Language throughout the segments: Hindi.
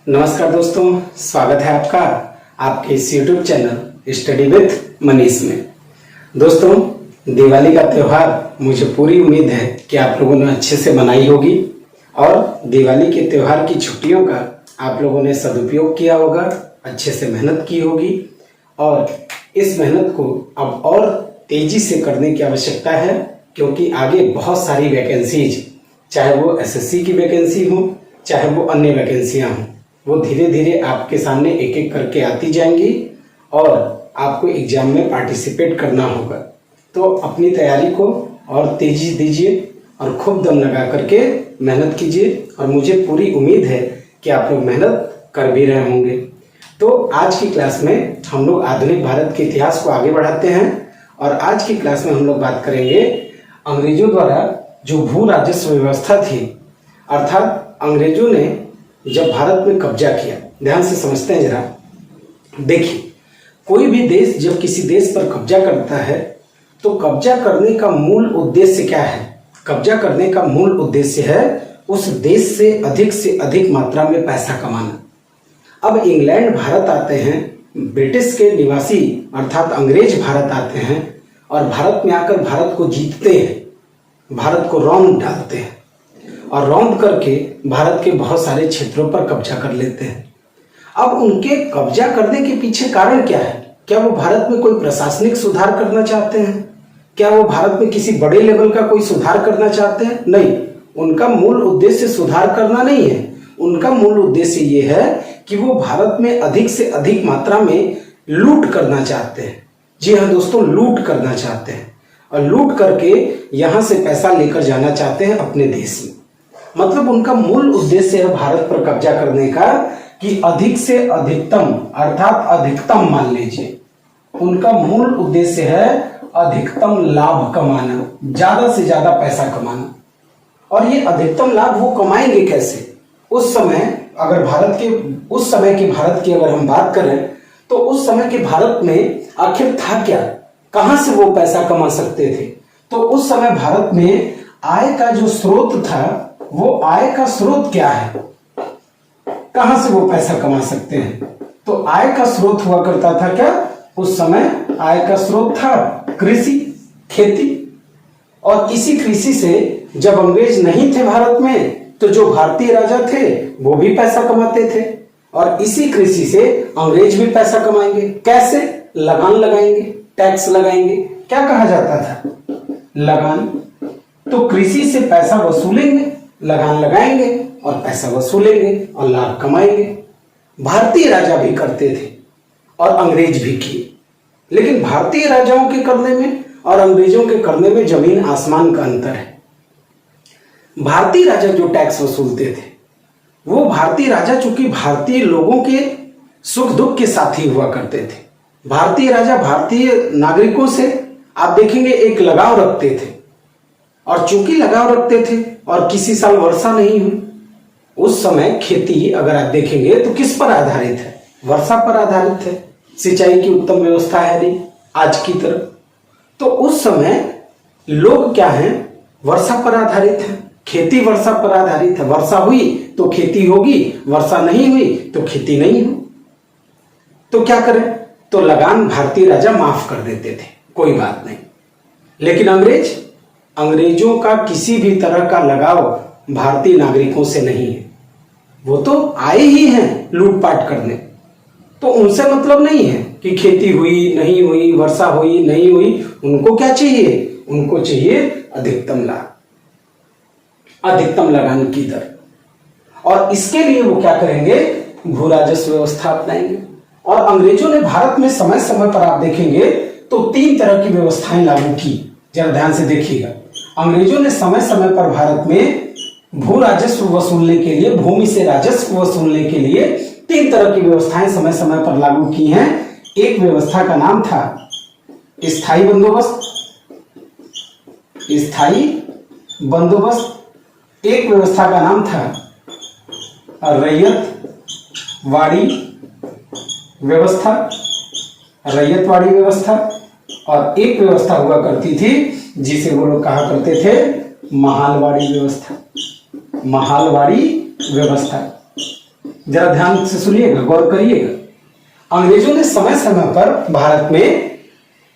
नमस्कार दोस्तों, स्वागत है आपका आपके इस YouTube channel study with Manish में। दोस्तों, दिवाली का त्यौहार मुझे पूरी उम्मीद है कि आप लोगों ने अच्छे से मनाई होगी और दिवाली के त्यौहार की छुट्टियों का आप लोगों ने सदुपयोग किया होगा, अच्छे से मेहनत की होगी और इस मेहनत को अब और तेजी से करने की आवश्यकता है, क्योंकि आगे बहुत सारी वैकेंसीज, चाहे वो एसएससी की वैकेंसी हो चाहे वो अन्य वैकेंसियां हों, वो धीरे धीरे आपके सामने एक एक करके आती जाएंगी और आपको एग्जाम में पार्टिसिपेट करना होगा। तो अपनी तैयारी को और तेजी दीजिए और खूब दम लगा करके मेहनत कीजिए और मुझे पूरी उम्मीद है कि आप लोग मेहनत कर भी रहे होंगे। तो आज की क्लास में हम लोग आधुनिक भारत के इतिहास को आगे बढ़ाते हैं और आज की क्लास में हम लोग बात करेंगे अंग्रेजों द्वारा जो भू राजस्व व्यवस्था थी, अर्थात अंग्रेजों ने जब भारत में कब्जा किया। ध्यान से समझते हैं जरा। देखिए, कोई भी देश जब किसी देश पर कब्जा करता है तो कब्जा करने का मूल उद्देश्य क्या है? कब्जा करने का मूल उद्देश्य है उस देश से अधिक मात्रा में पैसा कमाना। अब इंग्लैंड भारत आते हैं, ब्रिटिश के निवासी अर्थात अंग्रेज भारत आते हैं और भारत में आकर भारत को जीतते हैं, भारत को रौंद डालते हैं और रौंद करके भारत के बहुत सारे क्षेत्रों पर कब्जा कर लेते हैं। अब उनके कब्जा करने के पीछे कारण क्या है? क्या वो भारत में कोई प्रशासनिक सुधार करना चाहते हैं? क्या वो भारत में किसी बड़े लेवल का कोई सुधार करना चाहते हैं? नहीं, उनका मूल उद्देश्य सुधार करना नहीं है। उनका मूल उद्देश्य ये है कि वो भारत में अधिक से अधिक मात्रा में लूट करना चाहते हैं। जी हाँ दोस्तों, लूट करना चाहते हैं और लूट करके यहां से पैसा लेकर जाना चाहते हैं अपने देश में। मतलब उनका मूल उद्देश्य है भारत पर कब्जा करने का कि अधिक से अधिकतम अर्थात अधिकतम, मान लीजिए उनका मूल उद्देश्य है अधिकतम लाभ कमाना, ज्यादा से ज्यादा पैसा कमाना। और ये अधिकतम लाभ वो कमाएंगे कैसे? उस समय की भारत की अगर हम बात करें तो उस समय के भारत में आखिर था क्या, कहां से वो पैसा कमा सकते थे? तो उस समय भारत में आय का जो स्रोत था, वो आय का स्रोत क्या है, कहां से वो पैसा कमा सकते हैं? तो आय का स्रोत हुआ करता था क्या? उस समय आय का स्रोत था कृषि, खेती। और इसी कृषि से जब अंग्रेज नहीं थे भारत में तो जो भारतीय राजा थे वो भी पैसा कमाते थे और इसी कृषि से अंग्रेज भी पैसा कमाएंगे। कैसे? लगान लगाएंगे, टैक्स लगाएंगे। क्या कहा जाता था? लगान। तो कृषि से पैसा वसूलेंगे, लगान लगाएंगे और पैसा वसूलेंगे और लाभ कमाएंगे। भारतीय राजा भी करते थे और अंग्रेज भी किए, लेकिन भारतीय राजाओं के करने में और अंग्रेजों के करने में जमीन आसमान का अंतर है। भारतीय राजा जो टैक्स वसूलते थे, वो भारतीय राजा चूंकि भारतीय लोगों के सुख दुख के साथी हुआ करते थे। भारतीय राजा भारतीय नागरिकों से आप देखेंगे एक लगाव रखते थे और चूंकि लगाव रखते थे और किसी साल वर्षा नहीं हुई, उस समय खेती अगर आप देखेंगे तो किस पर आधारित है? वर्षा पर आधारित है। सिंचाई की उत्तम व्यवस्था है नहीं आज की तरह। तो उस समय लोग क्या हैं? वर्षा पर आधारित है, खेती वर्षा पर आधारित है। वर्षा हुई तो खेती होगी, वर्षा नहीं हुई तो खेती नहीं हुई। तो क्या करें? तो लगान भारतीय राजा माफ कर देते थे, कोई बात नहीं। लेकिन अंग्रेजों का किसी भी तरह का लगाव भारतीय नागरिकों से नहीं है। वो तो आए ही हैं लूटपाट करने, तो उनसे मतलब नहीं है कि खेती हुई नहीं हुई, वर्षा हुई नहीं हुई। उनको क्या चाहिए? उनको चाहिए अधिकतम लाभ, अधिकतम लगान की दर। और इसके लिए वो क्या करेंगे? भू राजस्व व्यवस्था अपनाएंगे। और अंग्रेजों ने भारत में समय समय पर आप देखेंगे तो 3 तरह की व्यवस्थाएं लागू की। जरा ध्यान से देखिएगा। अंग्रेजों ने समय समय पर भारत में भू राजस्व वसूलने के लिए, भूमि से राजस्व वसूलने के लिए 3 तरह की व्यवस्थाएं समय समय पर लागू की हैं। एक व्यवस्था का नाम था स्थायी बंदोबस्त, स्थायी बंदोबस्त। एक व्यवस्था का नाम था रैयतवाड़ी व्यवस्था, रैयतवाड़ी व्यवस्था। और एक व्यवस्था हुआ करती थी जिसे वो लोग कहा करते थे महालवाड़ी व्यवस्था, महालवाड़ी व्यवस्था। जरा ध्यान से सुनिएगा, गौर करिएगा। अंग्रेजों ने समय समय पर भारत में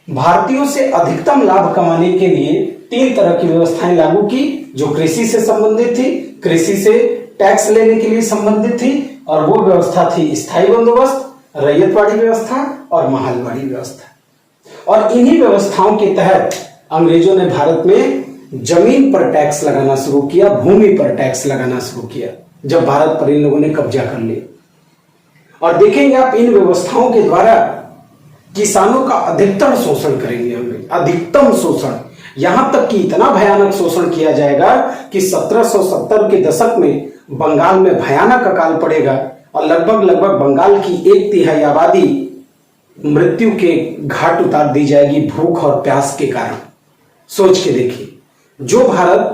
भारतीयों से अधिकतम लाभ कमाने के लिए 3 तरह की व्यवस्थाएं लागू की, जो कृषि से संबंधित थी, कृषि से टैक्स लेने के लिए संबंधित थी, और वो व्यवस्था थी स्थायी बंदोबस्त, रैयतवाड़ी व्यवस्था और महालवाड़ी व्यवस्था। और इन्हीं व्यवस्थाओं के तहत अंग्रेजों ने भारत में जमीन पर टैक्स लगाना शुरू किया, भूमि पर टैक्स लगाना शुरू किया, जब भारत पर इन लोगों ने कब्जा कर लिया। और देखेंगे आप, इन व्यवस्थाओं के द्वारा किसानों का अधिकतम शोषण करेंगे अंग्रेज, अधिकतम शोषण, यहां तक कि इतना भयानक शोषण किया जाएगा कि 1770 के दशक में बंगाल में भयानक अकाल पड़ेगा और लगभग बंगाल की 1/3 आबादी मृत्यु के घाट उतार दी जाएगी भूख और प्यास के कारण। सोच के देखिए, जो भारत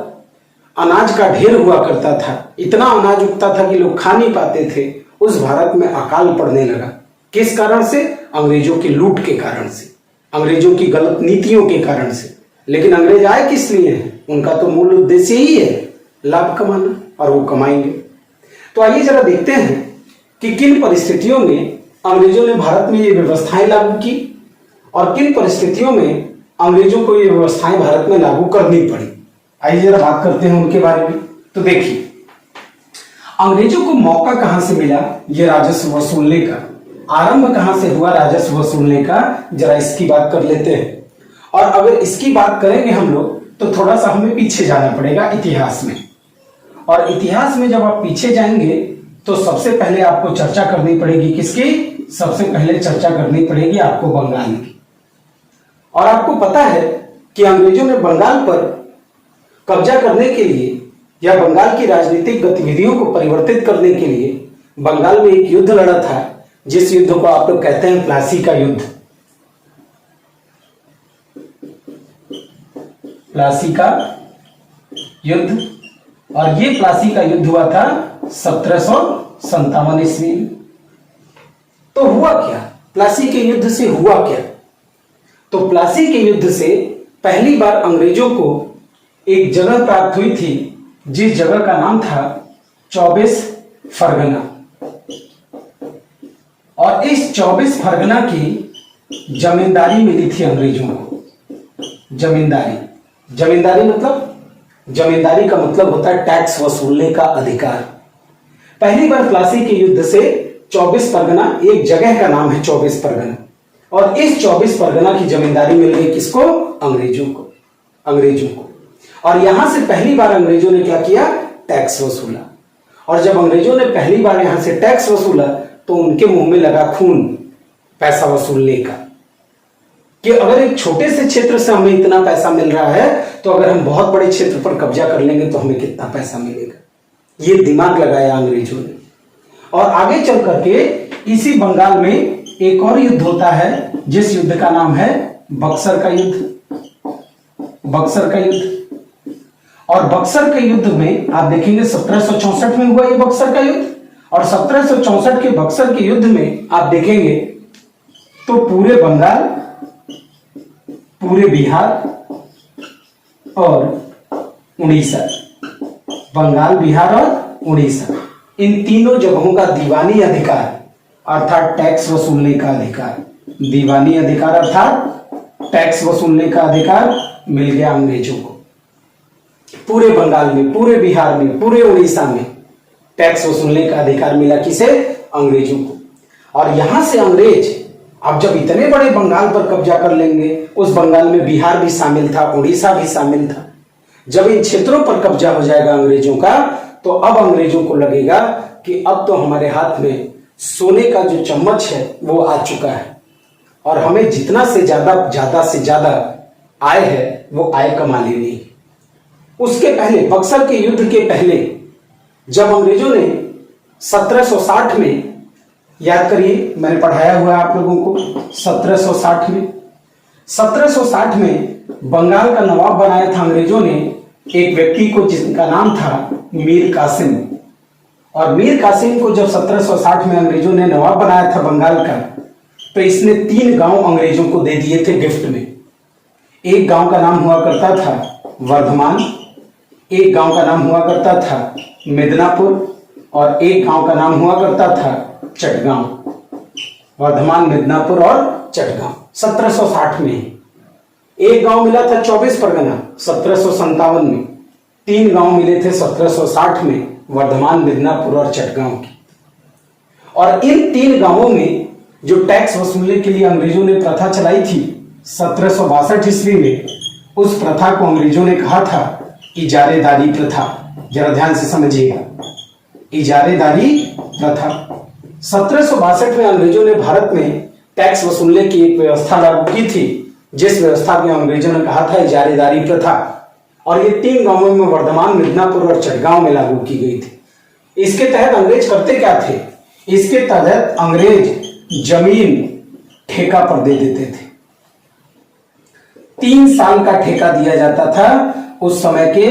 अनाज का ढेर हुआ करता था, इतना अनाज उगता था कि लोग खा नहीं पाते थे, उस भारत में अकाल पड़ने लगा। किस कारण से? अंग्रेजों की लूट के कारण से, अंग्रेजों की गलत नीतियों के कारण से। लेकिन अंग्रेज आए किस लिए हैं? उनका तो मूल उद्देश्य ही है लाभ कमाना, और वो कमाएंगे। तो आइए जरा देखते हैं कि किन परिस्थितियों में अंग्रेजों ने भारत में ये व्यवस्थाएं लागू की और किन परिस्थितियों में अंग्रेजों को ये व्यवस्थाएं भारत में लागू करनी पड़ी। आइए जरा बात करते हैं उनके बारे में। तो देखिए, अंग्रेजों को मौका कहां से मिला ये राजस्व वसूलने का, आरंभ कहां से हुआ राजस्व वसूलने का, जरा इसकी बात कर लेते हैं। और अगर इसकी बात करेंगे हम लोग तो थोड़ा सा हमें पीछे जाना पड़ेगा इतिहास में। और इतिहास में जब आप पीछे जाएंगे तो सबसे पहले आपको चर्चा करनी पड़ेगी किसकी? सबसे पहले चर्चा करनी पड़ेगी आपको बंगाल की। और आपको पता है कि अंग्रेजों ने बंगाल पर कब्जा करने के लिए या बंगाल की राजनीतिक गतिविधियों को परिवर्तित करने के लिए बंगाल में एक युद्ध लड़ा था, जिस युद्ध को आप लोग कहते हैं प्लासी का युद्ध। प्लासी का युद्ध। और ये प्लासी का युद्ध हुआ था 1757 ईस्वी में। तो हुआ क्या? प्लासी के युद्ध से हुआ क्या? तो प्लासी के युद्ध से पहली बार अंग्रेजों को एक जगह प्राप्त हुई थी, जिस जगह का नाम था 24 फरगना। और इस 24 फरगना की जमींदारी मिली थी अंग्रेजों को। जमींदारी का मतलब होता है टैक्स वसूलने का अधिकार। पहली बार प्लासी के युद्ध से 24 परगना, एक जगह का नाम है 24 परगना, और इस 24 परगना की जमींदारी मिल गई किसको? अंग्रेजों को। और यहां से पहली बार अंग्रेजों ने क्या किया? टैक्स वसूला। और जब अंग्रेजों ने पहली बार यहां से टैक्स वसूला तो उनके मुंह में लगा खून पैसा वसूलने का, कि अगर एक छोटे से क्षेत्र से हमें इतना पैसा मिल रहा है तो अगर हम बहुत बड़े क्षेत्र पर कब्जा कर लेंगे तो हमें कितना पैसा मिलेगा। ये दिमाग लगाया अंग्रेजों ने। और आगे चल करके इसी बंगाल में एक और युद्ध होता है, जिस युद्ध का नाम है बक्सर का युद्ध। और बक्सर के युद्ध में आप देखेंगे 1764 में हुआ ये बक्सर का युद्ध। और 1764 के बक्सर के युद्ध में आप देखेंगे तो पूरे बंगाल, पूरे बिहार और उड़ीसा, बंगाल, बिहार और उड़ीसा, इन तीनों जगहों का दीवानी अधिकार अर्थात टैक्स वसूलने का अधिकार, दीवानी अधिकार अर्थात टैक्स वसूलने का अधिकार मिल गया अंग्रेजों को। पूरे बंगाल में, पूरे बिहार में, पूरे उड़ीसा में टैक्स वसूलने का अधिकार मिला किसे? अंग्रेजों को। और यहां से अंग्रेज अब जब इतने बड़े बंगाल पर कब्जा कर लेंगे, उस बंगाल में बिहार भी शामिल था, उड़ीसा भी शामिल था, जब इन क्षेत्रों पर कब्जा हो जाएगा अंग्रेजों का, तो अब अंग्रेजों को लगेगा कि अब तो हमारे हाथ में सोने का जो चम्मच है वो आ चुका है और हमें जितना से ज्यादा आय है वो आय कमा लेनी है। उसके पहले, बक्सर के युद्ध के पहले, जब अंग्रेजों ने 1760 में, याद करिए मैंने पढ़ाया हुआ है आप लोगों को, 1760 में बंगाल का नवाब बनाया था अंग्रेजों ने एक व्यक्ति को जिसका नाम था मीर कासिम। और मीर कासिम को जब 1760 में अंग्रेजों ने नवाब बनाया था बंगाल का, तो इसने 3 गांव अंग्रेजों को दे दिए थे गिफ्ट में। एक गांव का नाम हुआ करता था वर्धमान, एक गांव का नाम हुआ करता था मिदनापुर, और एक गांव का नाम हुआ करता था चटगांव। वर्धमान, मिदनापुर और चटगांव 1760 में। एक गांव मिला था 24 परगना 1757 में। 3 गांव मिले थे 1760 में, वर्धमान, मिदनापुर और चटगांव की। और इन 3 गांवों में जो टैक्स वसूलने के लिए अंग्रेजों ने प्रथा चलाई थी 1762 ईस्वी में, उस प्रथा को अंग्रेजों ने कहा था इजारेदारी प्रथा। जरा ध्यान से समझिएगा, इजारेदारी प्रथा। 1762 में अंग्रेजों ने भारत में टैक्स वसूलने की एक व्यवस्था लागू की थी, जिस व्यवस्था को अंग्रेजों ने कहा था इजारेदारी प्रथा। और ये 3 गांवों में, वर्धमान, मिदनापुर और चटगांव में लागू की गई थी। इसके तहत अंग्रेज करते क्या थे? इसके तहत अंग्रेज जमीन ठेका पर दे देते थे। 3 साल का ठेका दिया जाता था उस समय के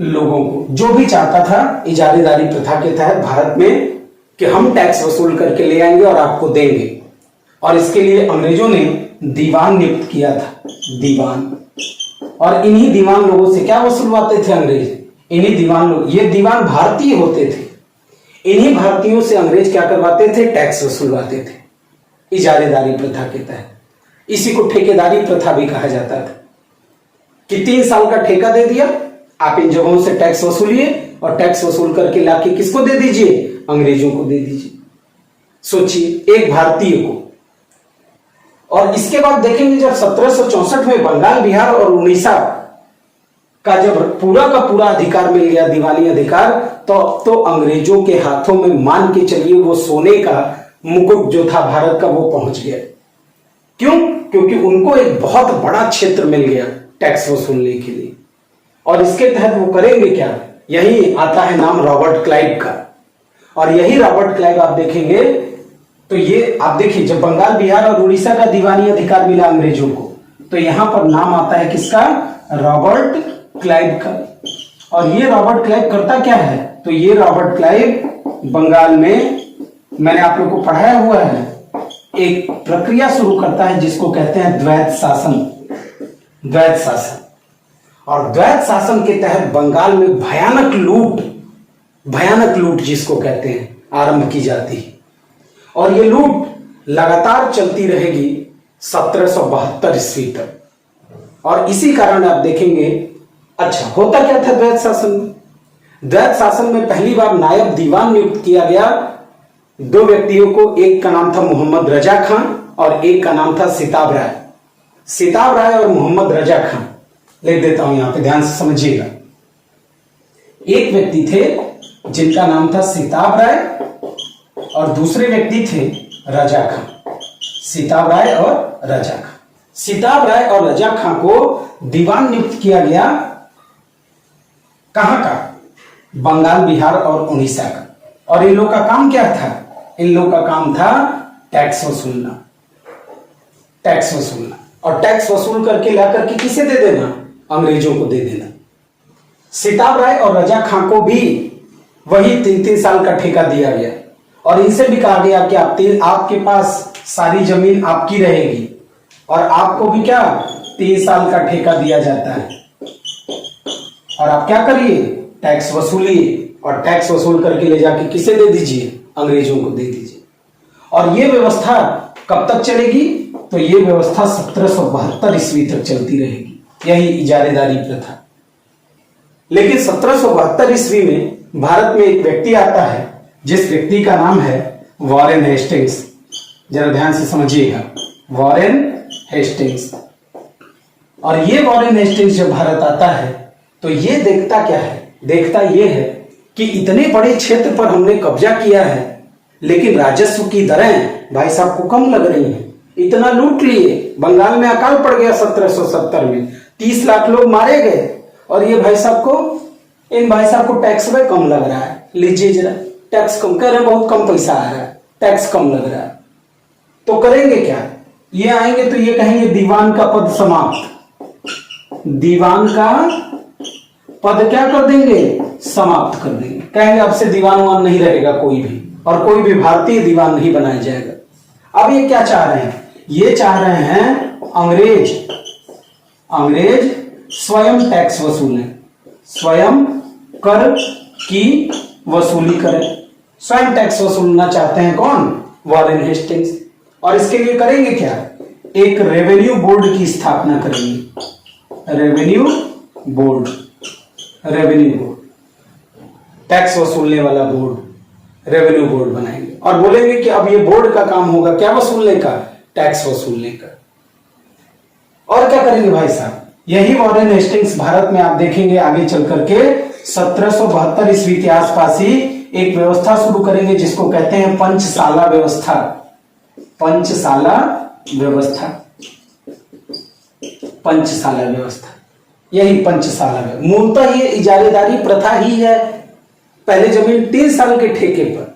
लोगों को, जो भी चाहता था इजारेदारी प्रथा के तहत भारत में कि हम टैक्स वसूल करके ले आएंगे और आपको देंगे। और इसके लिए अंग्रेजों ने दीवान नियुक्त किया था, दीवान। और इन्हीं दीवान लोगों से क्या वसूलवाते थे अंग्रेज? इन्हीं दीवान लोग, ये दीवान भारतीय होते थे। इन्हीं भारतीयों से अंग्रेज क्या करवाते थे? टैक्स वसूलवाते थे इजारेदारी प्रथा के तहत। इसी को ठेकेदारी प्रथा भी कहा जाता था कि 3 साल का ठेका दे दिया, आप इन जगहों से टैक्स वसूलिए और टैक्स वसूल करके लाके किसको दे दीजिए? अंग्रेजों को दे दीजिए। सोचिए, एक भारतीय को। और इसके बाद देखेंगे जब 1764 में बंगाल, बिहार और उड़ीसा का जब पूरा का पूरा अधिकार मिल गया, दीवानी अधिकार, तो अंग्रेजों के हाथों में मान के चलिए वो सोने का मुकुट जो था भारत का, वो पहुंच गया। क्यों? क्योंकि उनको एक बहुत बड़ा क्षेत्र मिल गया टैक्स वसूलने के लिए। और इसके तहत वो करेंगे क्या? यही आता है नाम रॉबर्ट क्लाइव का। और यही रॉबर्ट क्लाइव आप देखेंगे तो ये आप देखिए, जब बंगाल, बिहार और उड़ीसा का दीवानी अधिकार मिला अंग्रेजों को, तो यहां पर नाम आता है किसका? रॉबर्ट क्लाइव का। और ये रॉबर्ट क्लाइव करता क्या है? तो ये रॉबर्ट क्लाइव बंगाल में, मैंने आप लोग को पढ़ाया हुआ है, एक प्रक्रिया शुरू करता है जिसको कहते हैं द्वैत शासन। द्वैत शासन। और द्वैत शासन के तहत बंगाल में भयानक लूट जिसको कहते हैं, आरंभ की जाती है। और ये लूट लगातार चलती रहेगी 1772 ईस्वी तक। और इसी कारण आप देखेंगे, अच्छा होता क्या था द्वैत शासन में? द्वैत शासन में पहली बार नायब दीवान नियुक्त किया गया 2 व्यक्तियों को। एक का नाम था मोहम्मद रजा खान और एक का नाम था सिताब राय। सिताब राय और मोहम्मद रजा खान, लिख देता हूं यहां पे, ध्यान से समझिएगा। एक व्यक्ति थे जिनका नाम था सिताब राय और दूसरे व्यक्ति थे रजा खान। सिताब राय और रजा खान। सिताब राय और रजा खान को दीवान नियुक्त किया गया कहां का? बंगाल, बिहार और उड़ीसा का। और इन लोग का काम क्या था? इन लोग का काम था टैक्स वसूलना। टैक्स वसूलना। और टैक्स वसूल करके लाकर के किसे दे देना? अंग्रेजों को दे देना। सिताब राय और रजा खां को भी वही 3-3 साल का ठेका दिया गया। और इनसे भी कहा गया कि आपके पास सारी जमीन आपकी रहेगी और आपको भी क्या 3 साल का ठेका दिया जाता है। और आप क्या करिए? टैक्स वसूलिए और टैक्स वसूल करके ले जाके किसे दे दीजिए? अंग्रेजों को दे दीजिए। और ये व्यवस्था कब तक चलेगी? तो ये व्यवस्था 1772 ईस्वी तक चलती रहेगी, यही इजारेदारी प्रथा। लेकिन 1772 ईस्वी में भारत में एक व्यक्ति आता है जिस व्यक्ति का नाम है वॉरेन हेस्टिंग्स। जरा ध्यान से समझिएगा, वॉरेन हेस्टिंग्स। और ये वॉरेन हेस्टिंग्स जब भारत आता है तो ये देखता क्या है? देखता ये है कि इतने बड़े क्षेत्र पर हमने कब्जा किया है, लेकिन राजस्व की दरें भाई साहब को कम लग रही हैं। इतना लूट लिए, बंगाल में अकाल पड़ गया 1770 में, 30 लाख लोग मारे गए, और ये भाई साहब को, इन भाई साहब को टैक्स में कम लग रहा है। लीजिए जरा, टैक्स कम कर रहे हैं, बहुत कम पैसा आ रहा है, टैक्स कम लग रहा है। तो करेंगे क्या? ये आएंगे तो ये कहेंगे दीवान का पद समाप्त। दीवान का पद क्या कर देंगे? समाप्त कर देंगे। कहेंगे अब से दीवान वान नहीं रहेगा कोई भी, और कोई भी भारतीय दीवान नहीं बनाया जाएगा। अब ये क्या चाह रहे हैं? ये चाह रहे हैं अंग्रेज स्वयं टैक्स वसूलें, स्वयं कर की वसूली करें। स्वयं टैक्स वसूलना चाहते हैं कौन? Warren Hastings. और इसके लिए करेंगे क्या? एक रेवेन्यू बोर्ड की स्थापना करेंगे। Revenue board, revenue board, tax वसूलने वाला बोर्ड, रेवेन्यू बोर्ड बनाएंगे और बोलेंगे कि अब ये बोर्ड का काम होगा क्या वसूलने का? टैक्स वसूलने का। और क्या करेंगे भाई साहब? यही वॉरेन हेस्टिंग्स भारत में आप देखेंगे आगे चल करके 1772 ईस्वी के आसपास ही एक व्यवस्था शुरू करेंगे जिसको कहते हैं पंचशाला व्यवस्था। पंचशाला व्यवस्था, पंचशाला व्यवस्था, यही पंचशाला व्यवस्था। मूलतः ये इजारेदारी प्रथा ही है। पहले जमीन 3 साल के ठेके पर,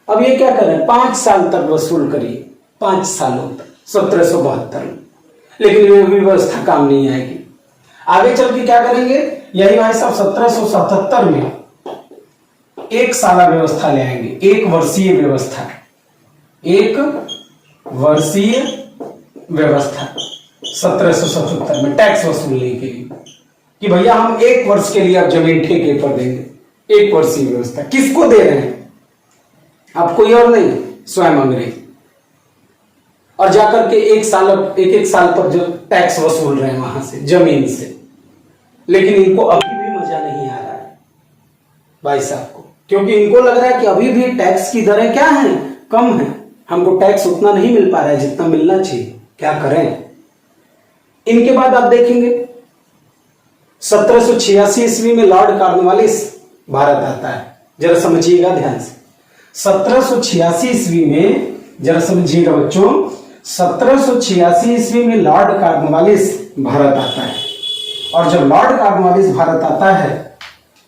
अब ये क्या करें? 5 साल तक वसूल करिए, 5 सालों तक, 1772 में। लेकिन ये व्यवस्था काम नहीं आएगी। आगे चल के क्या करेंगे? यही भाई साहब 1777 में एक साला व्यवस्था ले आएंगे, एक वर्षीय व्यवस्था, एक वर्षीय व्यवस्था 1777 में टैक्स वसूलने के लिए कि भैया हम 1 वर्ष के लिए अब जमीन ठेके पर देंगे। 1 वर्षीय व्यवस्था किसको दे रहे हैं? आप कोई और नहीं, स्वयं अंग्रेज। और जाकर के एक साल पर जो टैक्स वसूल रहे हैं वहां से, जमीन से। लेकिन इनको अभी भी मजा नहीं आ रहा है भाई साहब को, क्योंकि इनको लग रहा है कि अभी भी टैक्स की दरें क्या हैं? कम है। हमको टैक्स उतना नहीं मिल पा रहा है जितना मिलना चाहिए। क्या करें? इनके बाद आप देखेंगे 1786 ईस्वी में लॉर्ड कॉर्नवालिस भारत आता है। जरा समझिएगा ध्यान से। 1786 ईस्वी में, जरा समझिएगा बच्चों, 1786 ईस्वी में लॉर्ड कॉर्नवालिस भारत आता है। और जब लॉर्ड कॉर्नवालिस भारत आता है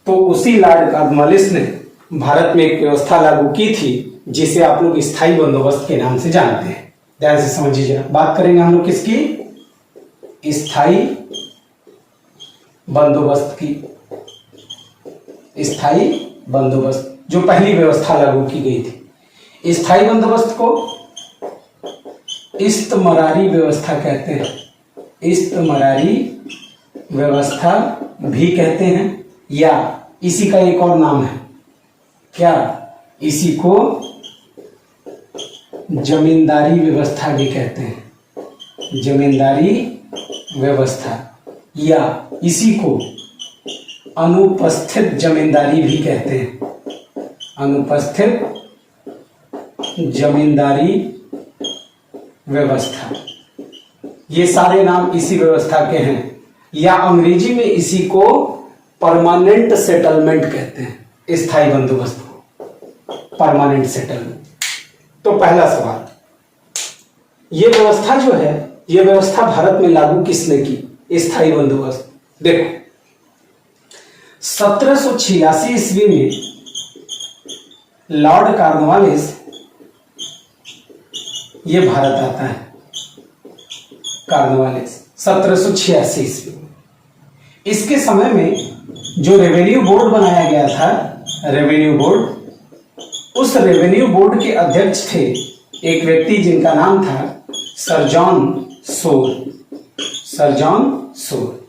तो उसी लॉर्ड कॉर्नवालिस ने भारत में एक व्यवस्था लागू की थी जिसे आप लोग स्थायी बंदोबस्त के नाम से जानते हैं। ध्यान से समझिएगा। बात करेंगे हम लोग किसकी? स्थायी बंदोबस्त की। स्थायी बंदोबस्त, जो पहली व्यवस्था लागू की गई थी। स्थायी बंदोबस्त को इस्तमरारी व्यवस्था कहते हैं। इस्तमरारी व्यवस्था भी कहते हैं, या इसी का एक और नाम है क्या? इसी को जमींदारी व्यवस्था भी कहते हैं। जमींदारी व्यवस्था, या इसी को अनुपस्थित जमींदारी भी कहते हैं। अनुपस्थित जमींदारी व्यवस्था, ये सारे नाम इसी व्यवस्था के हैं। या अंग्रेजी में इसी को परमानेंट सेटलमेंट कहते हैं। स्थायी बंदोबस्त को परमानेंट सेटलमेंट। तो पहला सवाल, ये व्यवस्था जो है, ये व्यवस्था भारत में लागू किसने की? स्थायी बंदोबस्त। देखो 1786 ईस्वी में लॉर्ड कॉर्नवालिस ये भारत आता है। कॉर्नवालिस 1786 ईस्वी। इसके समय में जो रेवेन्यू बोर्ड बनाया गया था, रेवेन्यू बोर्ड, उस रेवेन्यू बोर्ड के अध्यक्ष थे एक व्यक्ति जिनका नाम था सर जॉन सोर। सर जॉन सोर,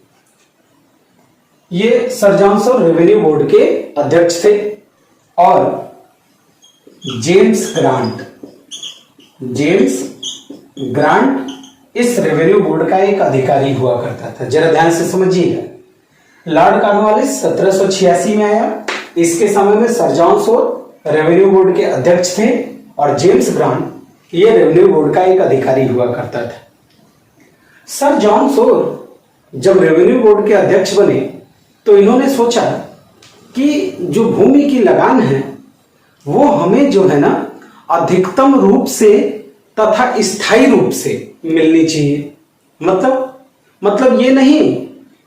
ये सर जॉन सोर रेवेन्यू बोर्ड के अध्यक्ष थे। और जेम्स ग्रांट, जेम्स ग्रांट इस रेवेन्यू बोर्ड का एक अधिकारी हुआ करता था। जरा ध्यान से समझिएगा। लॉर्ड कॉर्नवालिस 1786 में आया। इसके समय में सर जॉन सोर रेवेन्यू बोर्ड के अध्यक्ष थे और जेम्स ग्रांट ये रेवेन्यू बोर्ड का एक अधिकारी हुआ करता था। सर जॉन सोर जब रेवेन्यू बोर्ड के अध्यक्ष बने तो इन्होंने सोचा कि जो भूमि की लगान है वो हमें जो है ना अधिकतम रूप से तथा स्थायी रूप से मिलनी चाहिए। मतलब ये नहीं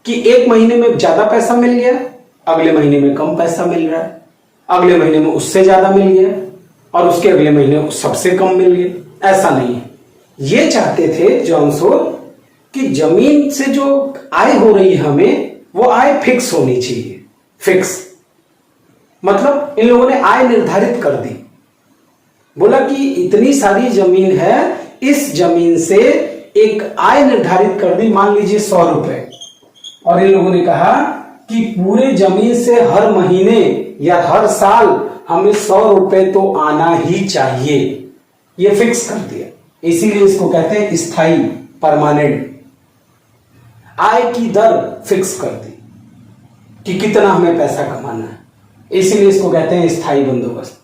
कि एक महीने में ज्यादा पैसा मिल गया, अगले महीने में कम पैसा मिल रहा है, अगले महीने में उससे ज्यादा मिल गया और उसके अगले महीने सबसे कम मिल गया। ऐसा नहीं है। ये चाहते थे जॉन सोर कि जमीन से जो आय हो रही है हमें, वो आय फिक्स होनी चाहिए। फिक्स मतलब इन लोगों ने आय निर्धारित कर दी। बोला कि इतनी सारी जमीन है, इस जमीन से एक आय निर्धारित कर दी, मान लीजिए 100 रुपए। और इन लोगों ने कहा कि पूरे जमीन से हर महीने या हर साल हमें 100 रुपए तो आना ही चाहिए, ये फिक्स कर दिया। इसीलिए इसको कहते हैं स्थायी, परमानेंट। आय की दर फिक्स कर दी कि कितना हमें पैसा कमाना है, इसीलिए इसको कहते हैं स्थायी बंदोबस्त।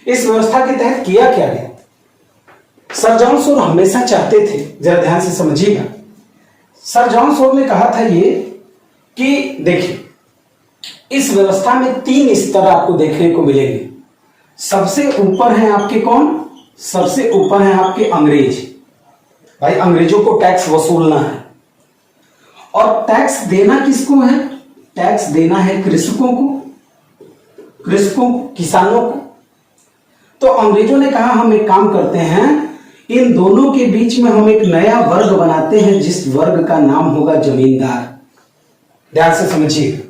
इस व्यवस्था के तहत किया क्या गया? सर जॉन सोर हमेशा चाहते थे, जरा ध्यान से समझिएगा, सर जॉन सोर ने कहा था ये कि देखिए, इस व्यवस्था में 3 स्तर आपको देखने को मिलेंगे। सबसे ऊपर है आपके कौन? सबसे ऊपर है आपके अंग्रेज। भाई अंग्रेजों को टैक्स वसूलना है, और टैक्स देना किसको है? टैक्स देना है कृषकों को, किसानों को। तो अंग्रेजों ने कहा हम एक काम करते हैं, इन दोनों के बीच में हम एक नया वर्ग बनाते हैं, जिस वर्ग का नाम होगा जमींदार। ध्यान से समझिए,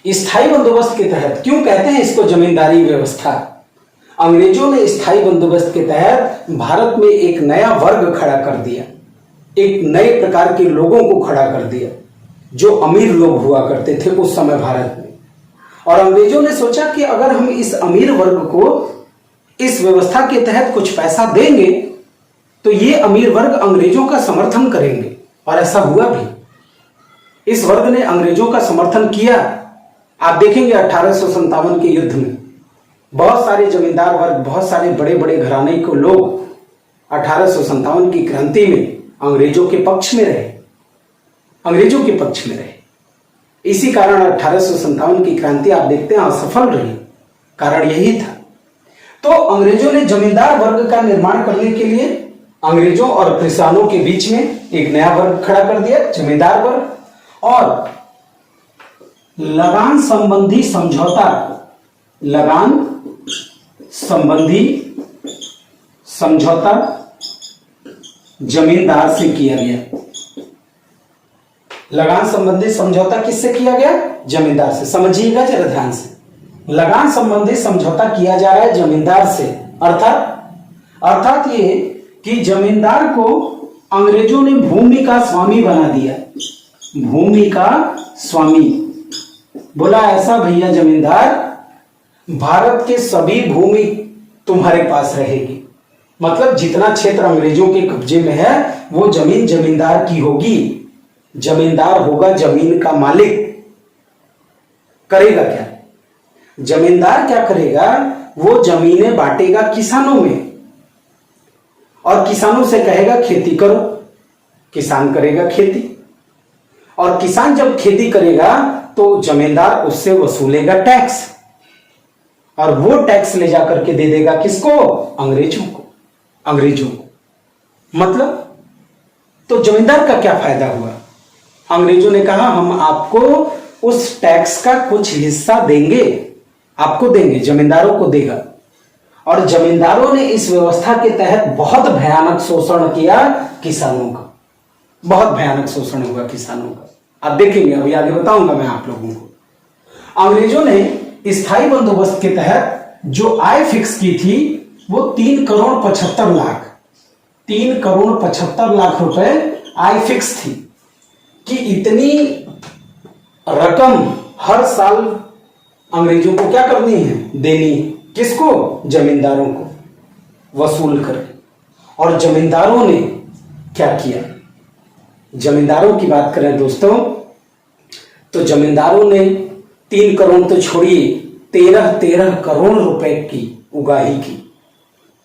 स्थायी बंदोबस्त के तहत, क्यों कहते हैं इसको जमींदारी व्यवस्था? अंग्रेजों ने स्थायी बंदोबस्त के तहत भारत में एक नया वर्ग खड़ा कर दिया, एक नए प्रकार के लोगों को खड़ा कर दिया, जो अमीर लोग हुआ करते थे उस समय भारत में। और अंग्रेजों ने सोचा कि अगर हम इस अमीर वर्ग को इस व्यवस्था के तहत कुछ पैसा देंगे तो ये अमीर वर्ग अंग्रेजों का समर्थन करेंगे, और ऐसा हुआ भी। इस वर्ग ने अंग्रेजों का समर्थन किया। आप देखेंगे 1857 के युद्ध में बहुत सारे जमींदार वर्ग, बहुत सारे बड़े बड़े घराने को लोग 1857 की क्रांति में अंग्रेजों के पक्ष में रहे, अंग्रेजों के पक्ष में रहे। इसी कारण 1857 की क्रांति आप देखते हैं असफल रही, कारण यही था। तो अंग्रेजों ने जमींदार वर्ग का निर्माण करने के लिए अंग्रेजों और किसानों के बीच में एक नया वर्ग खड़ा कर दिया, जमींदार वर्ग। और लगान संबंधी समझौता, लगान संबंधी समझौता जमींदार से किया गया। लगान संबंधी समझौता किससे किया गया? जमींदार से। समझिएगा जरा ध्यान से, लगान संबंधी समझौता किया जा रहा है जमींदार से। अर्थात ये कि जमींदार को अंग्रेजों ने भूमि का स्वामी बना दिया। भूमि का स्वामी बोला, ऐसा भैया जमींदार, भारत के सभी भूमि तुम्हारे पास रहेगी। मतलब जितना क्षेत्र अंग्रेजों के कब्जे में है वो जमीन जमींदार की होगी। जमींदार होगा जमीन का मालिक। करेगा क्या? जमींदार क्या करेगा? वो जमीनें बांटेगा किसानों में, और किसानों से कहेगा खेती करो। किसान करेगा खेती, और किसान जब खेती करेगा तो जमींदार उससे वसूलेगा टैक्स, और वो टैक्स ले जाकर के दे देगा किसको? अंग्रेजों को। मतलब तो जमींदार का क्या फायदा हुआ? अंग्रेजों ने कहा हम आपको उस टैक्स का कुछ हिस्सा देंगे, आपको देंगे, जमींदारों को देगा। और जमींदारों ने इस व्यवस्था के तहत बहुत भयानक शोषण किया किसानों का। बहुत भयानक शोषण हुआ किसानों का। आप देखेंगे, अभी आगे बताऊंगा मैं आप लोगों को। अंग्रेजों ने स्थायी बंदोबस्त के तहत जो आय फिक्स की थी वो 3 करोड़ 75 लाख, 3 करोड़ 75 लाख रुपए आय फिक्स थी कि इतनी रकम हर साल अंग्रेजों को क्या करनी है? देनी। किसको? जमींदारों को वसूल कर। और जमींदारों ने क्या किया? जमींदारों की बात करें दोस्तों, तो जमींदारों ने 3 करोड़ तो छोड़िए, 13 करोड़ रुपए की उगाही की।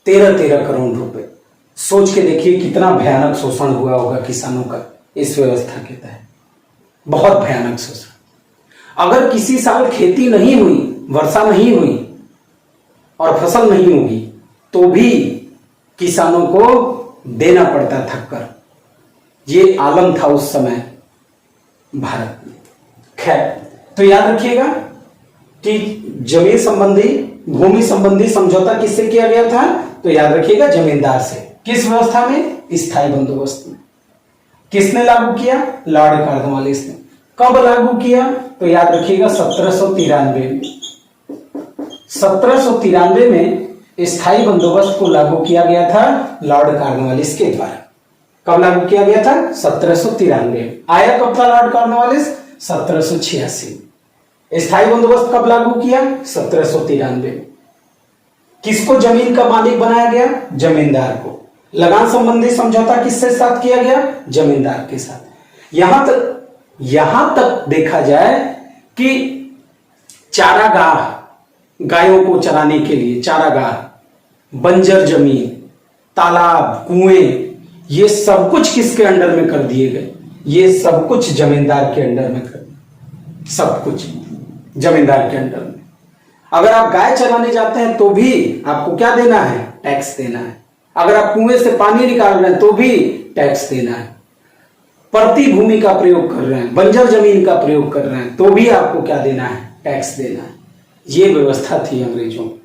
13 करोड़ रुपए। सोच के देखिए कितना भयानक शोषण हुआ होगा किसानों का इस व्यवस्था के तहत। बहुत भयानक शोषण। अगर किसी साल खेती नहीं हुई, वर्षा नहीं हुई और फसल नहीं होगी तो भी किसानों को देना पड़ता था कर। ये आलम था उस समय भारत में। खैर, तो याद रखिएगा कि जमीन संबंधी, भूमि संबंधी समझौता किससे किया गया था? तो याद रखिएगा जमींदार से। किस व्यवस्था में? स्थायी बंदोबस्त में। किसने लागू किया? लॉर्ड कॉर्नवालिस ने। कब लागू किया? तो याद रखिएगा 1793 में। 1793 में स्थायी बंदोबस्त को लागू किया गया था लॉर्ड कॉर्नवालिस के द्वारा। कब लागू किया गया था? 1793 में। आया कब था लॉर्ड कॉर्नवालिस? 1786। स्थायी बंदोबस्त कब लागू किया? 1793 में। किसको जमीन का मालिक बनाया गया? जमींदार को। लगान संबंधी समझौता किससे साथ किया गया? जमींदार के साथ। यहां तक देखा जाए कि चारागाह, गायों को चराने के लिए चारागाह, बंजर जमीन, तालाब, कुएं, ये सब कुछ किसके अंडर में कर दिए गए? ये सब कुछ जमींदार के अंडर में कर, सब कुछ जमींदार के अंडर में। अगर आप गाय चराने जाते हैं तो भी आपको क्या देना है? टैक्स देना है। अगर आप कुएं से पानी निकाल रहे हैं तो भी टैक्स देना है। परती भूमि का प्रयोग कर रहे हैं, बंजर जमीन का प्रयोग कर रहे हैं तो भी आपको क्या देना है? टैक्स देना है। ये व्यवस्था थी अंग्रेजों में।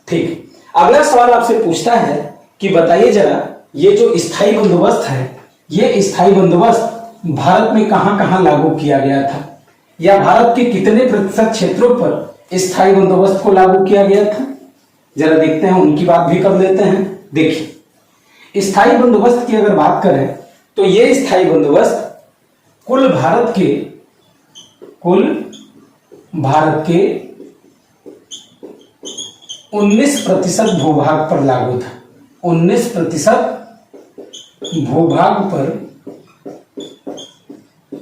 ठीक, अगला सवाल आपसे पूछता है कि बताइए जरा, ये जो स्थायी बंदोबस्त है, ये स्थायी बंदोबस्त भारत में कहां कहां लागू किया गया था, या भारत के कितने प्रतिशत क्षेत्रों पर स्थायी बंदोबस्त को लागू किया गया था? जरा देखते हैं, उनकी बात भी कर लेते हैं। देखिए, स्थायी बंदोबस्त की अगर बात करें तो ये स्थायी बंदोबस्त कुल भारत के 19% भूभाग पर लागू था। 19% भूभाग पर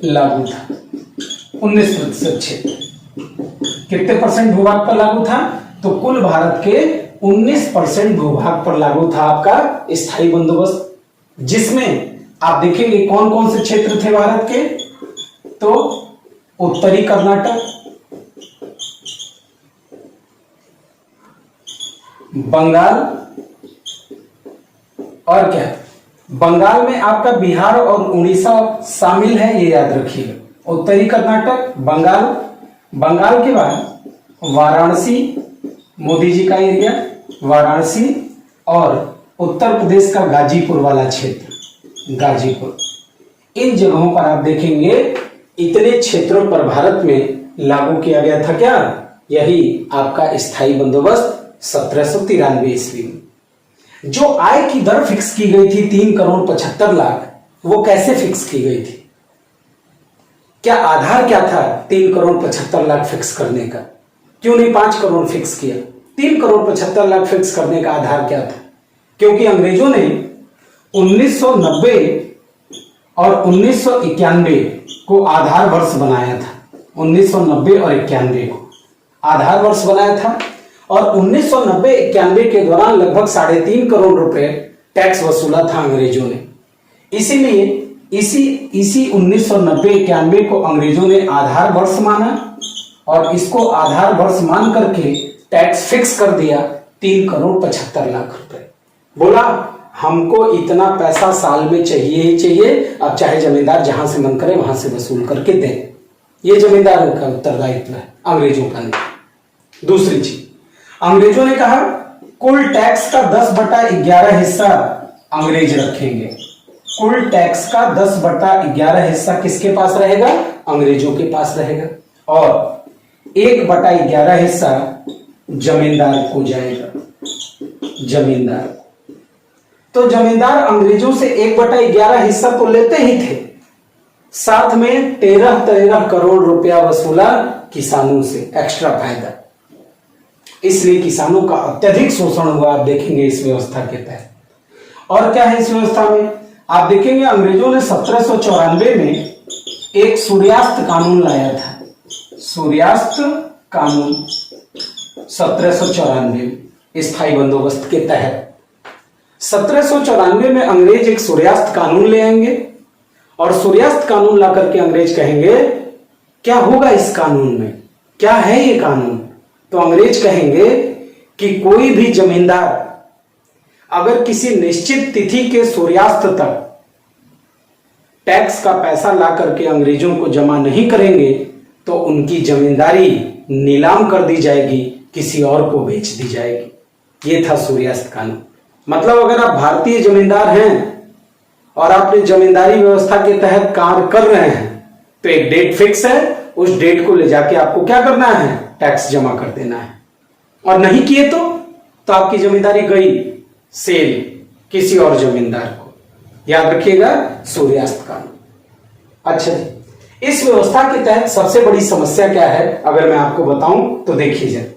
लागू था। 19% क्षेत्र, कितने परसेंट भूभाग पर लागू था? तो कुल भारत के 19% भूभाग पर लागू था आपका स्थायी बंदोबस्त, जिसमें आप देखेंगे कौन कौन से क्षेत्र थे भारत के? तो उत्तरी कर्नाटक, बंगाल, और क्या, बंगाल में आपका बिहार और उड़ीसा शामिल है, ये याद रखिएगा। उत्तरी कर्नाटक, बंगाल के बाद वाराणसी, मोदी जी का एरिया वाराणसी, और उत्तर प्रदेश का गाजीपुर वाला क्षेत्र, गाजीपुर। इन जगहों पर आप देखेंगे इतने क्षेत्रों पर भारत में लागू किया गया था क्या? यही आपका स्थायी बंदोबस्त 1793 ईस्वी में। जो आय की दर फिक्स की गई थी 3,75,00,000, वो कैसे फिक्स की गई थी? क्या आधार क्या था 3,75,00,000 फिक्स करने का? क्यों नहीं 5 करोड़ फिक्स किया? 3,75,00,000 फिक्स करने का आधार क्या था? क्योंकि अंग्रेजों ने 1990 और 1991 को आधार वर्ष बनाया था। 1990 और 91 को आधार वर्ष बनाया था, और 1990-91 के दौरान लगभग 3.5 करोड़ रुपए टैक्स वसूला था अंग्रेजों ने। इसीलिए इसी 1990-91 को अंग्रेजों ने आधार वर्ष माना, और इसको आधार वर्ष मान करके टैक्स फिक्स कर दिया 3,75,00,000 रुपए। बोला हमको इतना पैसा साल में चाहिए ही चाहिए, अब चाहे जमींदार जहां से मन करे वहां से वसूल करके दें। ये जमींदारों का उत्तरदायित्व है, अंग्रेजों का नहीं। दूसरी चीज, अंग्रेजों ने कहा कुल टैक्स का 10/11 हिस्सा अंग्रेज रखेंगे। कुल टैक्स का 10/11 हिस्सा किसके पास रहेगा? अंग्रेजों के पास रहेगा, और 1/11 हिस्सा जमींदार को जाएगा। जमींदार, तो जमींदार अंग्रेजों से 1/11 हिस्सा तो लेते ही थे, साथ में 13 करोड़ रुपया वसूला किसानों से, एक्स्ट्रा फायदा। इसलिए किसानों का अत्यधिक शोषण हुआ, आप देखेंगे इस व्यवस्था के तहत। और क्या है इस व्यवस्था में? आप देखेंगे अंग्रेजों ने 1794 में एक सूर्यास्त कानून लाया था। सूर्यास्त कानून 1794 स्थायी बंदोबस्त के तहत 1794 में अंग्रेज एक सूर्यास्त कानून ले आएंगे, और सूर्यास्त कानून ला करके अंग्रेज कहेंगे क्या होगा इस कानून में, क्या है ये कानून? तो अंग्रेज कहेंगे कि कोई भी जमींदार अगर किसी निश्चित तिथि के सूर्यास्त तक टैक्स का पैसा ला करके अंग्रेजों को जमा नहीं करेंगे तो उनकी जमींदारी नीलाम कर दी जाएगी, किसी और को बेच दी जाएगी। ये था सूर्यास्त कानून। मतलब अगर आप भारतीय जमींदार हैं और आपने जमींदारी व्यवस्था के तहत कार्य कर रहे हैं तो एक डेट फिक्स है, उस डेट को ले जाके आपको क्या करना है? टैक्स जमा कर देना है। और नहीं किए तो आपकी जमींदारी गई सेल किसी और जमींदार को। याद रखिएगा सूर्यास्त कानून। अच्छा, इस व्यवस्था के तहत सबसे बड़ी समस्या क्या है अगर मैं आपको बताऊं तो देखिए जरा,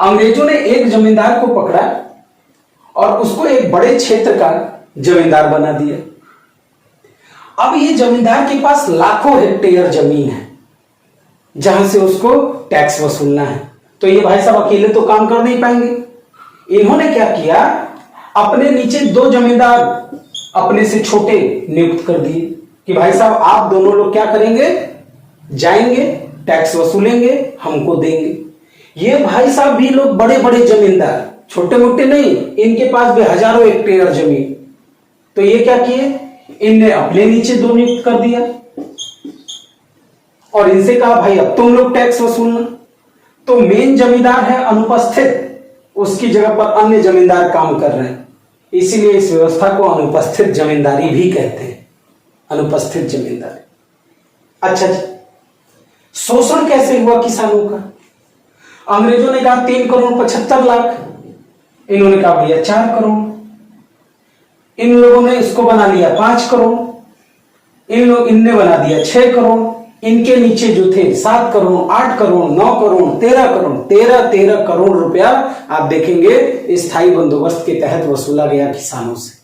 अंग्रेजों ने एक जमींदार को पकड़ा और उसको एक बड़े क्षेत्र का जमींदार बना दिया। अब ये जमींदार के पास लाखों हेक्टेयर जमीन है जहां से उसको टैक्स वसूलना है। तो ये भाई साहब अकेले तो काम कर नहीं पाएंगे। इन्होंने क्या किया, अपने नीचे 2 जमींदार अपने से छोटे नियुक्त कर दिए कि भाई साहब आप दोनों लोग क्या करेंगे, जाएंगे टैक्स वसूलेंगे, हमको देंगे। ये भाई साहब भी लोग बड़े बड़े जमींदार, छोटे मोटे नहीं, इनके पास भी हजारों हेक्टेयर जमीन। तो ये क्या किए, इनने अपने नीचे 2 नियुक्त कर दिया और इनसे कहा भाई अब तुम लोग टैक्स वसूलना। तो मेन जमींदार है अनुपस्थित, उसकी जगह पर अन्य जमींदार काम कर रहे हैं, इसीलिए इस व्यवस्था को अनुपस्थित जमींदारी भी कहते हैं, अनुपस्थित जमींदारी। अच्छा जी, शोषण कैसे हुआ किसानों का? अंग्रेजों ने कहा 3 करोड़ 75 लाख, इन्होंने कहा भैया 4 करोड़, इन लोगों ने इसको बना लिया 5 करोड़, इनने बना दिया 6 करोड़, इनके नीचे जो थे 7 करोड़ 8 करोड़ 9 करोड़ 13 करोड़ 13 करोड़ रुपया आप देखेंगे स्थायी बंदोबस्त के तहत वसूला गया किसानों से।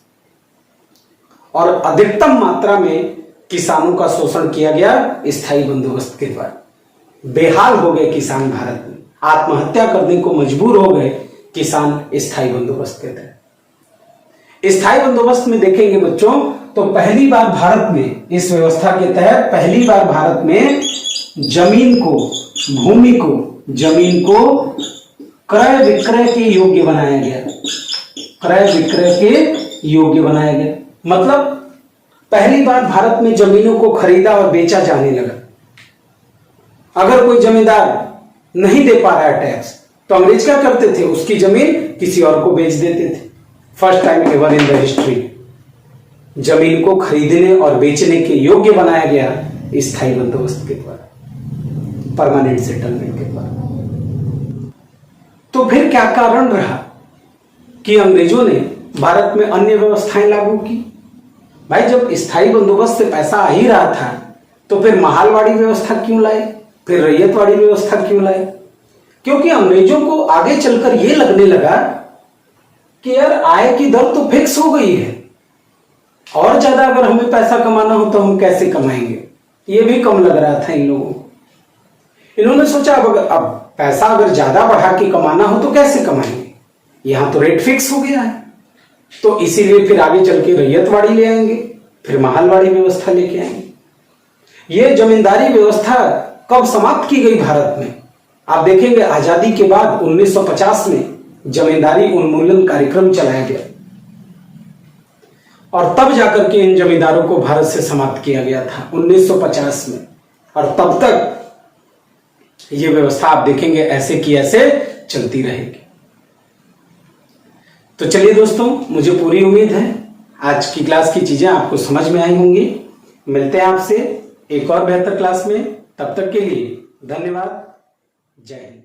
और अधिकतम मात्रा में किसानों का शोषण किया गया स्थायी बंदोबस्त के द्वारा। बेहाल हो गए किसान भारत में, आत्महत्या करने को मजबूर हो गए किसान स्थायी बंदोबस्त के तहत। स्थायी बंदोबस्त में देखेंगे बच्चों तो पहली बार भारत में, इस व्यवस्था के तहत पहली बार भारत में जमीन को, भूमि को, जमीन को क्रय विक्रय के योग्य बनाया गया। क्रय विक्रय के योग्य बनाया गया मतलब पहली बार भारत में जमीनों को खरीदा और बेचा जाने लगा। अगर कोई जमींदार नहीं दे पा रहा है टैक्स तो अंग्रेज क्या करते थे, उसकी जमीन किसी और को बेच देते थे। First time ever in the history जमीन को खरीदने और बेचने के योग्य बनाया गया स्थायी बंदोबस्त के द्वारा, परमानेंट सेटलमेंट के द्वारा। तो फिर क्या कारण रहा कि अंग्रेजों ने भारत में अन्य व्यवस्थाएं लागू की? भाई जब स्थायी बंदोबस्त से पैसा आ ही रहा था तो फिर महालवाड़ी व्यवस्था क्यों लाए, फिर रैयतवाड़ी व्यवस्था क्यों लाए? क्योंकि अंग्रेजों को आगे चलकर यह लगने लगा कि यार आय की दर तो फिक्स हो गई है, और ज्यादा अगर हमें पैसा कमाना हो तो हम कैसे कमाएंगे, ये भी कम लग रहा था इन लोगों को। इन्होंने सोचा अब पैसा अगर ज्यादा बढ़ा के कमाना हो तो कैसे कमाएंगे, यहां तो रेट फिक्स हो गया है। तो इसीलिए फिर आगे चल के रैयतवाड़ी ले आएंगे, फिर महालवाड़ी व्यवस्था लेके आएंगे। ये जमींदारी व्यवस्था कब समाप्त की गई भारत में? आप देखेंगे आजादी के बाद 1950 में जमींदारी उन्मूलन कार्यक्रम चलाया गया और तब जाकर के इन जमींदारों को भारत से समाप्त किया गया था 1950 में। और तब तक ये व्यवस्था आप देखेंगे ऐसे की ऐसे चलती रहेगी। तो चलिए दोस्तों, मुझे पूरी उम्मीद है आज की क्लास की चीजें आपको समझ में आई होंगी। मिलते हैं आपसे एक और बेहतर क्लास में, तब तक के लिए धन्यवाद। जय हिंद।